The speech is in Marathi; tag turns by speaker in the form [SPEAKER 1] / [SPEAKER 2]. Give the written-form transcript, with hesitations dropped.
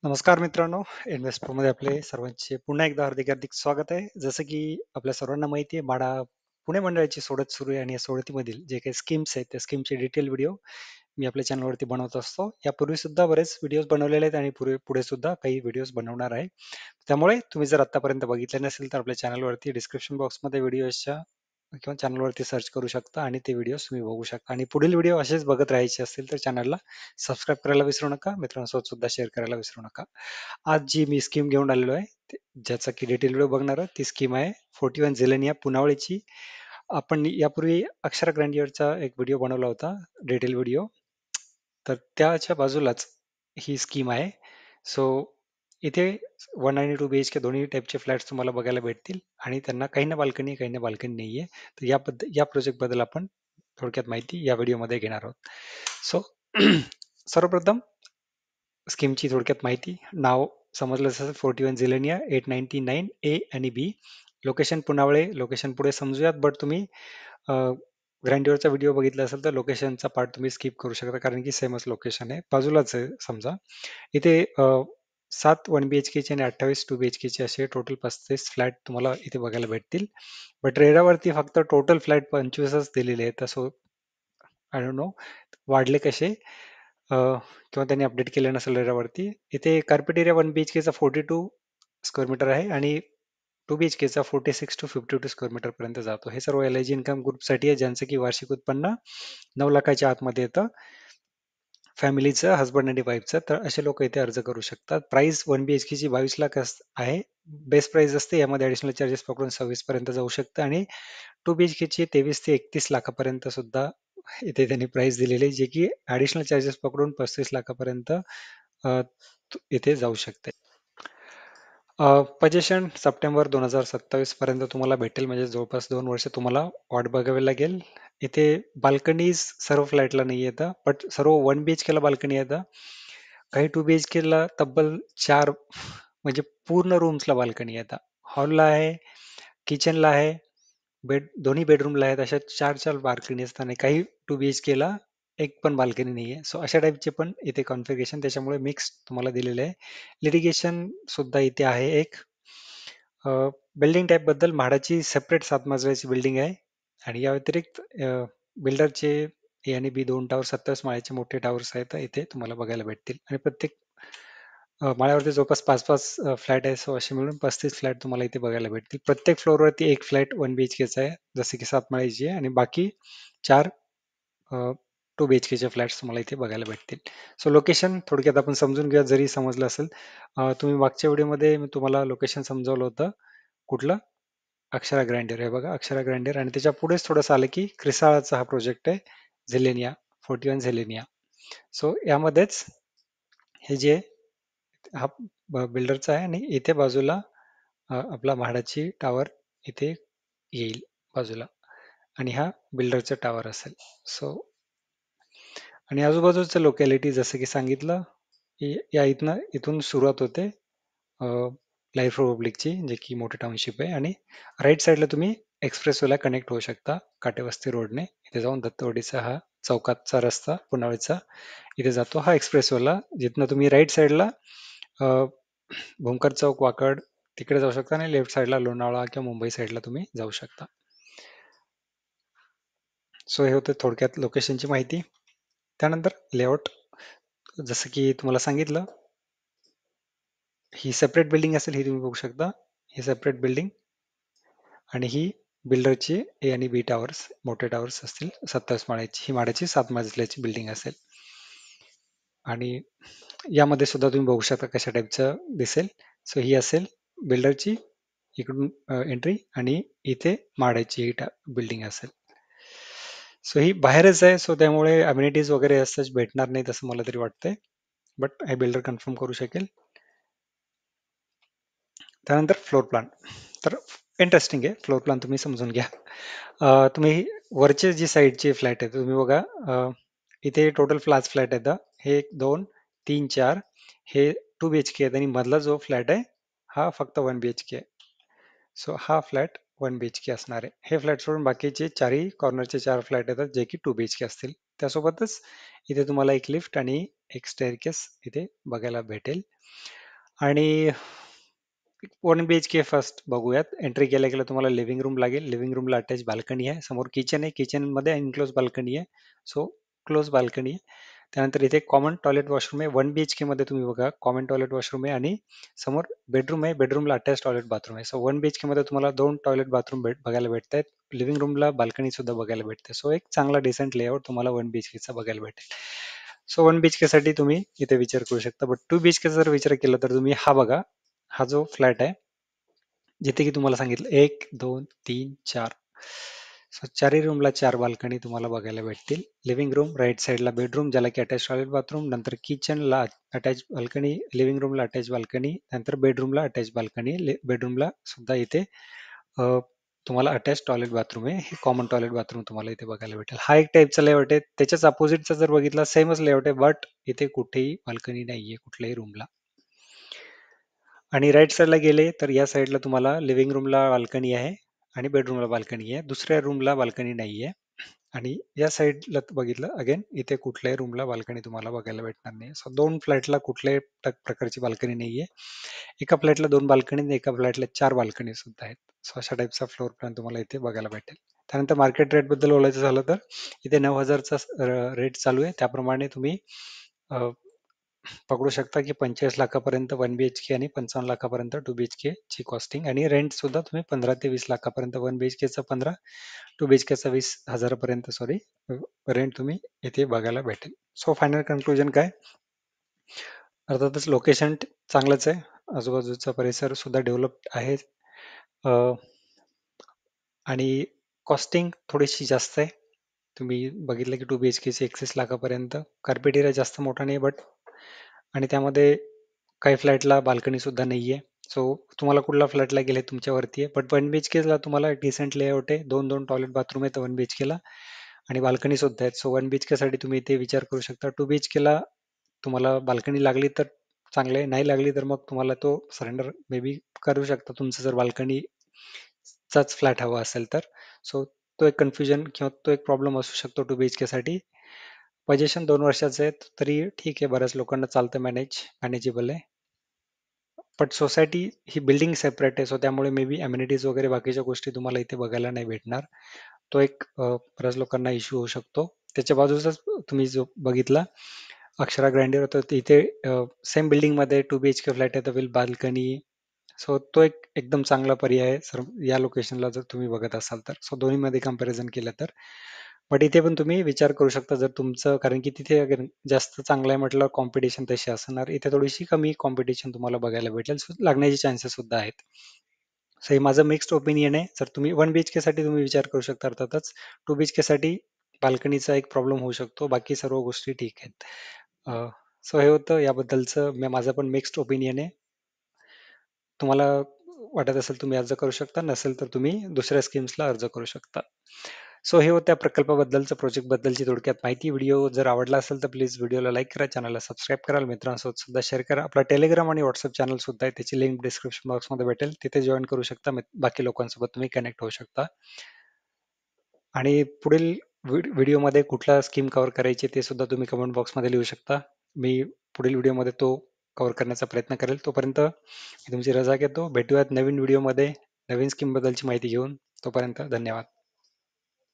[SPEAKER 1] नमस्कार मित्रांनो, इन्व्हेस्टमध्ये आपले सर्वांचे पुन्हा एकदा हार्दिक हार्दिक स्वागत आहे. जसं की आपल्या सर्वांना माहिती आहे, पुणे मंडळाची सोडत सुरू आहे आणि या सोडतीमधील जे काही स्कीम्स आहेत, त्या स्कीमचे डिटेल व्हिडिओ मी आपल्या चॅनलवरती बनवत असतो. यापूर्वी सुद्धा बरेच व्हिडिओज बनवलेले आहेत आणि पुढे सुद्धा काही व्हिडिओज बनवणार आहे. त्यामुळे तुम्ही जर आतापर्यंत बघितले नसेल तर आपल्या चॅनलवरती डिस्क्रिप्शन बॉक्समध्ये व्हिडिओच्या किंवा चॅनलवरती सर्च करू शकता आणि ते व्हिडिओज तुम्ही बघू शकता. आणि पुढील व्हिडिओ असेच बघत राहायचे असतील तर चॅनलला सबस्क्राईब करायला विसरू नका. मित्रांसोबत सुद्धा शेअर करायला विसरू नका. आज जी मी स्कीम घेऊन आलेलो आहे, ज्याचा की डिटेल व्हिडिओ बघणार आहोत, ती स्कीम आहे 41 झेलेनिया पुनावळीची. आपण यापूर्वी अक्षरा ग्रँडियरचा एक व्हिडिओ बनवला होता, डिटेल व्हिडिओ. तर त्याच्या बाजूलाच ही स्कीम आहे. सो इथे 1 आणि 2 BHK दोन्ही टाईपचे फ्लॅट्स तुम्हाला बघायला भेटतील आणि त्यांना काहींना बाल्कनी, काहींना बाल्कनी नाहीये. तर या प्रोजेक्टबद्दल आपण थोडक्यात माहिती या व्हिडिओमध्ये घेणार आहोत. सो सर्वप्रथम स्कीमची थोडक्यात माहिती. नाव समजलं असेल 41 झिलेनिया 899 ए आणि बी. लोकेशन पुनावळे. लोकेशन पुढे समजूयात, बट तुम्ही ग्रँडिओरचा व्हिडिओ बघितला असेल तर लोकेशनचा पार्ट तुम्ही स्किप करू शकता, कारण की सेमच लोकेशन आहे, बाजूलाच आहे समजा. इथे 7 1 BHK चे आणि 28 2 BHK चे असे टोटल 35 फ्लॅट तुम्हाला इथे बघायला भेटतील. बट रेरावरती फक्त टोटल फ्लॅट 25च दिलेले आहेत. तसं आय डोंट नो वाढले कसे, किंवा त्यांनी अपडेट केले नसेल रेरावरती. इथे कार्पेट एरिया 1 BHK चा 42 स्क्वेअर मीटर आहे आणि 2 BHK चा 46 to 52 स्क्वेअर मीटर पर्यंत जातो. हे सर्व LIG इन्कम ग्रुपसाठी आहे, ज्यांचं की वार्षिक उत्पन्न 9 लाखाच्या आतमध्ये येतं, फॅमिलीचं, हस्बंड आणि वाईफचं. तर असे लोक इथे अर्ज करू शकतात. प्राइस 1 BHK ची 22 लाख आहे, बेस्ट प्राइस असते. यामध्ये ऍडिशनल चार्जेस पकडून 26 पर्यंत जाऊ शकतं आणि 2 BHK ची 23 ते 31 लाखापर्यंत सुद्धा इथे त्यांनी प्राइस दिलेली आहे, जे की ऍडिशनल चार्जेस पकडून 35 लाखापर्यंत इथे जाऊ शकते. पोझिशन सप्टेंबर 2027 पर्यंत तुम्हाला भेटेल, म्हणजे जवळपास 2 वर्ष तुम्हाला वाट बघावी लागेल. इथे बाल्कनीज सर्व फ्लॅटला नाही येतं, बट सर्व 1 BHK ला बाल्कनी येतं. काही 2 BHK ला तब्बल 4 म्हणजे पूर्ण रूम्सला बाल्कनी येतात. हॉलला आहे, किचनला आहे, दोन्ही बेडरूमला आहेत. अशा 4 बाल्कनी असतात आणि काही 2 BHK ला एक पण बाल्कनी नाहीये. सो अशा टाईपचे पण इथे कॉन्फिगरेशन, त्याच्यामुळे मिक्स तुम्हाला दिलेलं आहे. लिटिगेशन सुद्धा इथे आहे एक. बिल्डिंग टाईप बद्दल म्हाडाची सेपरेट 7 मजल्याची बिल्डिंग आहे आणि या व्यतिरिक्त बिल्डरचे ए आणि बी 2 टावर 27 माळ्याचे मोठे टावर्स आहेत, इथे तुम्हाला बघायला भेटतील. आणि प्रत्येक माळ्यावरती जवळपास 5-5 फ्लॅट आहे. सो असे मिळून 35 फ्लॅट तुम्हाला इथे बघायला भेटतील. प्रत्येक फ्लोअरवरती एक फ्लॅट 1 BHK आहे, जसे की 7 माळ्याची आहे, आणि बाकी 4 2 BHK चे फ्लॅट्स तुम्हाला इथे बघायला भेटतील. सो लोकेशन थोडक्यात आपण समजून घेऊया, जरी समजलं असेल. तुम्ही मागच्या व्हिडिओमध्ये मी तुम्हाला लोकेशन समजावलं होतं. कुठलं? अक्षरा ग्रँडियर आहे बघा, अक्षरा ग्रँडियर. आणि त्याच्या पुढेच थोडंसं आलं की क्रिसाळाचा हा प्रोजेक्ट आहे, झेलेनिया 41 झेलेनिया. सो यामध्येच हे जे हा बिल्डरचा आहे आणि इथे बाजूला आपला म्हाडाची टावर इथे येईल बाजूला, आणि हा बिल्डरचा टावर असेल. सो आणि आजूबाजूचं लोकॅलिटी जसं की सांगितलं, इथून सुरुवात होते लाईफ रिपब्लिकची, जे की मोठे टाउनशिप आहे, आणि राईट साईडला तुम्ही एक्सप्रेसवेला कनेक्ट होऊ शकता काटेवस्ती रोडने. इथे जाऊन दत्तवाडीचा हा चौकातचा रस्ता पुनावळीचा इथे जातो, हा एक्सप्रेसवेला, जिथनं तुम्ही राईट साईडला भोमकर चौक, वाकड तिकडे जाऊ शकता आणि लेफ्ट साईडला लोणावळा किंवा मुंबई साईडला तुम्ही जाऊ शकता. सो हे होतं थोडक्यात लोकेशनची माहिती. त्यानंतर लेआउट, जसं की तुम्हाला सांगितलं, ही सेपरेट बिल्डिंग असेल, ही तुम्ही बघू शकता, ही सेपरेट बिल्डिंग. आणि ही बिल्डरची ए आणि बी टावर्स, मोठे टावर्स असतील 27 माळ्याची. ही माळ्याची 7 मजल्याची बिल्डिंग असेल. आणि यामध्ये सुद्धा तुम्ही बघू शकता कशा टाईपचं दिसेल. सो ही असेल बिल्डरची इकडून एंट्री, आणि इथे माड्याची ही बिल्डिंग असेल. सो ही बाहेरच आहे, सो त्यामुळे अम्युनिटीज वगैरे असंच भेटणार नाही असं मला तरी वाटतंय, बट हे बिल्डर कन्फर्म करू शकेल. त्यानंतर फ्लोर प्लॅन, तर इंटरेस्टिंग आहे फ्लोर प्लॅन, तुम्ही समजून घ्या. तुम्ही वरचे जी साईडचे फ्लॅट आहेत तुम्ही बघा, इथे टोटल फ्लॅट आहेत. हे 2 3 4 हे 2 BHK आहेत, आणि मधला जो फ्लॅट आहे हा फक्त 1 BHK आहे. सो हा फ्लॅट 1 BHK असणार आहे. हे फ्लॅट सोडून बाकीचे चारही कॉर्नरचे 4 फ्लॅट येतात, जे की 2 BHK असतील. त्यासोबतच इथे तुम्हाला एक लिफ्ट आणि एक स्टेअरकेस इथे बघायला भेटेल. आणि 1 BHK फर्स्ट बघूयात. एंट्री केल्या केल्या तुम्हाला लिव्हिंग रूम लागेल. लिव्हिंग रूमला अटॅच बाल्कनी आहे. समोर किचन आहे. किचनमध्ये इनक्लोज बाल्कनी आहे. सो क्लोज बाल्कनी आहे. त्यानंतर इथे कॉमन टॉयलेट वॉशरूम आहे. 1 BHK मध्ये तुम्ही बघा कॉमन टॉयलेट वॉशरूम आहे आणि समोर बेडरूम आहे. बेडरूमला अटॅच टॉयलेट बाथरूम आहे. सो 1 BHK मध्ये तुम्हाला 2 टॉयलेट बाथरूम बघायला भेटत आहेत. लिव्हिंग रूमला बाल्कनी सुद्धा बघायला भेटते. सो एक चांगला डिसेंट लेआउट तुम्हाला 1 BHK चा बघायला भेटेल. सो 1 BHK साठी तुम्ही इथे विचार करू शकता. बट 2 BHK जर विचार केला तर तुम्ही हा बघा, हा जो फ्लॅट आहे जिथे की तुम्हाला सांगितलं 1, 2, 3, 4. सो चारही रूमला 4 बाल्कनी तुम्हाला बघायला भेटतील. लिव्हिंग रूम, राईट साईडला बेडरूम ज्याला की अटॅच टॉयलेट बाथरूम, नंतर किचनला अटॅच बाल्कनी, लिव्हिंग रूमला अटॅच बाल्कनी, नंतर बेडरूमला अटॅच बाल्कनी, बेडरूमला सुद्धा इथे अ, तुम्हाला अटॅच टॉयलेट बाथरूम आहे. हे कॉमन टॉयलेट बाथरूम तुम्हाला इथे बघायला भेटेल. हा एक टाईपचा लेआउट आहे. त्याच्याच अपोजिटचा जर बघितला सेमच लेआउट आहे, बट इथे कुठेही बाल्कनी नाहीये कुठल्याही रूमला. आणि राईट साईडला गेले तर या साईडला तुम्हाला लिव्हिंग रूमला बाल्कनी आहे आणि बेडरूमला बाल्कनी आहे. दुसऱ्या रूमला बाल्कनी नाहीये. आणि या साईडला बघितलं अगेन इथे कुठल्याही रूमला बाल्कनी तुम्हाला बघायला भेटणार नाही. सो 2 फ्लॅटला कुठल्याही प्रकारची बाल्कनी नाहीये. एका फ्लॅटला 2 बाल्कनी आणि एका फ्लॅटला 4 बाल्कनी सुद्धा आहेत. सो अशा टाईपचा फ्लोर प्लॅन तुम्हाला इथे बघायला भेटेल. त्यानंतर मार्केट रेट बद्दल बोलायचं झालं तर इथे 9,000चा रेट चालू आहे. त्याप्रमाणे तुम्ही पकडू शकता की 45 लाखापर्यंत 1 BHK आणि 55 लाखापर्यंत 2 BHK ची कॉस्टिंग आणि रेंट सुद्धा तुम्ही 15 ते 20 लाखापर्यंत 1 BHK चा 15, 2 BHK चा 20,000पर्यंत सॉरी रेंट तुम्ही इथे बघायला भेटेल. सो फायनल कन्क्लुजन काय? अर्थातच लोकेशन चांगलंच आहे. आजूबाजूचा परिसर सुद्धा डेव्हलप्ड आहे. आणि कॉस्टिंग थोडीशी जास्त आहे. तुम्ही बघितलं की 2 BHK ची 31 लाखापर्यंत. कार्पेट एरिया जास्त मोठा नाही बट आणि त्यामध्ये काही फ्लॅटला बाल्कनी सुद्धा नाहीये. सो तुम्हाला कुठला फ्लॅटला गेले तुमच्यावरती आहे. बट 1 BHK ला तुम्हाला डिसेंट लेआउट आहे. 2-2 टॉयलेट बाथरूम आहेत 1 BHK ला आणि बाल्कनी सुद्धा आहेत. सो 1 BHK साठी तुम्ही इथे विचार करू शकता. 2 BHK ला तुम्हाला बाल्कनी लागली तर चांगलं आहे. नाही लागली तर मग तुम्हाला तो सरेंडर मे बी करू शकता तुमचं जर बाल्कनी चाच फ्लॅट हवा असेल तर. सो तो एक कन्फ्युजन किंवा तो एक प्रॉब्लेम असू शकतो 2 BHK साठी. पोझिशन 2 वर्षाचं आहे तरी ठीक आहे. बऱ्याच लोकांना चालतं मॅनेजेबल आहे. But society he building separate आहे. सो त्यामुळे मे बी अम्युनिटीज वगैरे बाकीच्या गोष्टी तुम्हाला इथे बघायला नाही भेटणार. तो एक बऱ्याच लोकांना इश्यू होऊ शकतो. त्याच्या बाजूचाच तुम्ही जो बघितला अक्षरा ग्रँडियर होतं इथे सेम बिल्डिंगमध्ये 2 BHK फ्लॅट आहे विथ बाल्कनी. सो तो एक एकदम चांगला पर्याय आहे सर या लोकेशनला जर तुम्ही बघत असाल तर. सो दोन्हीमध्ये कंपॅरिझन केलं तर. बट इथे पण तुम्ही विचार करू शकता जर तुमचं कारण की तिथे अगर जास्त चांगलं आहे म्हटलं कॉम्पिटिशन तशी असणार. इथे थोडीशी कमी कॉम्पिटिशन तुम्हाला बघायला भेटेल. सो लागण्याचे चान्सेस सुद्धा आहेत. सो हे माझं मिक्स्ड ओपिनियन आहे. जर तुम्ही 1 BHK साठी तुम्ही विचार करू शकता अर्थातच. 2 BHK साठी बाल्कनीचा एक प्रॉब्लेम होऊ शकतो. बाकी सर्व गोष्टी ठीक आहेत. सो हे होतं याबद्दलचं माझं पण मिक्स्ड ओपिनियन आहे. तुम्हाला वाटत असेल तुम्ही अर्ज करू शकता. नसेल तर तुम्ही दुसऱ्या स्कीम्सला अर्ज करू शकता. सो हे होत्या प्रकल्पाबद्दलचं प्रोजेक्टबद्दलची थोडक्यात माहिती. व्हिडिओ जर आवडला असेल तर प्लीज व्हिडिओला लाईक करा, चॅनलला सबस्क्राईब करा, मित्रांसोबत सुद्धा शेअर करा. आपला टेलिग्राम आणि व्हॉट्सअप चॅनल सुद्धा आहे. त्याची लिंक डिस्क्रिप्शन बॉक्समध्ये भेटेल. तिथे जॉईन करू शकता. बाकी लोकांसोबत तुम्ही कनेक्ट होऊ शकता. आणि पुढील व्हिडिओमध्ये कुठला स्कीम कव्हर करायची ते सुद्धा तुम्ही कमेंट बॉक्समध्ये लिहू शकता. मी पुढील व्हिडिओमध्ये तो कव्हर करण्याचा प्रयत्न करेल. तोपर्यंत मी तुमची रजा घेतो. भेटूयात नवीन व्हिडिओमध्ये नवीन स्कीमबद्दलची माहिती घेऊन. तोपर्यंत धन्यवाद.